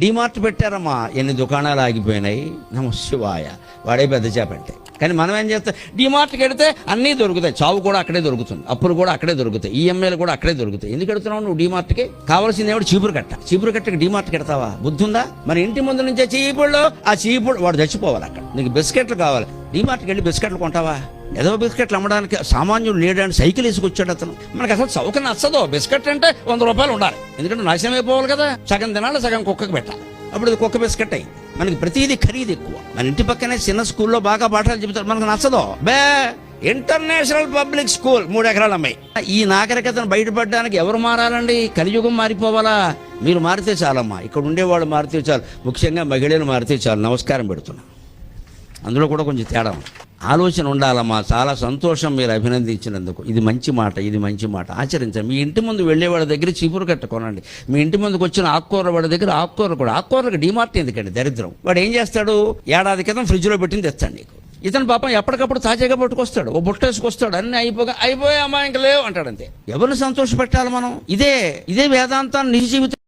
డిమార్ట్ పెట్టారమ్మా, ఎన్ని దుకాణాలు ఆగిపోయినాయి. నమ శివాయ, వాడే పెద్ద చేపట్టే. కానీ మనం ఏం చేస్తాం, డిమార్ట్కి వెడితే అన్నీ దొరుకుతాయి, చావు కూడా అక్కడే దొరుకుతుంది, అప్పులు కూడా అక్కడే దొరుకుతాయి, ఈఎంఐలు కూడా అక్కడే దొరుకుతాయి. ఎందుకు ఎడుతున్నావు నువ్వు డిమార్ట్కి? కావాల్సింది ఏమిటి? చీపురు కట్టకి డిమార్ట్కి ఎడతావా? బుద్ధి ఉందా? మన ఇంటి ముందు నుంచే చీపుళ్ళు, ఆ చీపుడు వాడు చచ్చిపోవాలి. అక్కడ నీకు బిస్కెట్లు కావాలి, డిమార్ట్కి వెళ్ళి బిస్కెట్లు కొంటావా? ఏదో బిస్కెట్లు అమ్మడానికి సామాన్యుడు లేడానికి సైకిల్ వేసుకొచ్చాడు అతను. మనకు అసలు చౌక నచ్చదు. బిస్కెట్ అంటే 100 రూపాయలు ఉండాలి, ఎందుకంటే నాశనం అయిపోవాలి కదా. సగం తినాలి, సగం కుక్కకి పెట్టాలి, అప్పుడు ఇది కుక్క బిస్కెట్ అయ్యి. మనకి ప్రతిదీ ఖరీదు ఎక్కువ. మన ఇంటి పక్కనే చిన్న స్కూల్లో బాగా పాఠాలు చెబుతారు, మనకు నచ్చదు. ఇంటర్నేషనల్ పబ్లిక్ స్కూల్ 3 ఎకరాల అమ్మాయి. ఈ నాగరికతను బయటపడడానికి ఎవరు మారాలండి? కలియుగం మారిపోవాలా? మీరు మారితే చాలమ్మా, ఇక్కడ ఉండేవాళ్ళు మారితే చాలు, ముఖ్యంగా మహిళలు మారితే చాలు. నమస్కారం పెడుతున్నా. అందులో కూడా కొంచెం తేడా ఆలోచన ఉండాలమ్మా. చాలా సంతోషం మీరు అభినందించినందుకు. ఇది మంచి మాట, ఇది మంచి మాట, ఆచరించండి. మీ ఇంటి ముందు వెళ్ళే వాళ్ళ దగ్గర చీపురు కట్ట కొనండి. మీ ఇంటి ముందుకు వచ్చిన ఆకుకూర వాడి దగ్గర ఆకుకూరలు కూడా. ఆకుకూరలకు డిమార్ట్ ఎందుకండి? దరిద్రం. వాడు ఏం చేస్తాడు? ఏడాది క్రితం ఫ్రిడ్జ్లో పెట్టింది తెస్తాడు నీకు. ఇతను పాపం ఎప్పటికప్పుడు తాజాగా పట్టుకొస్తాడు, ఓ బుట్ట వేసుకొస్తాడు, అన్నీ అయిపోయా అమ్మా ఇంకా లేవు అంటాడు, అంతే. ఎవరిని సంతోష పెట్టాలి మనం? ఇదే వేదాంతాన్ని నిజ జీవితం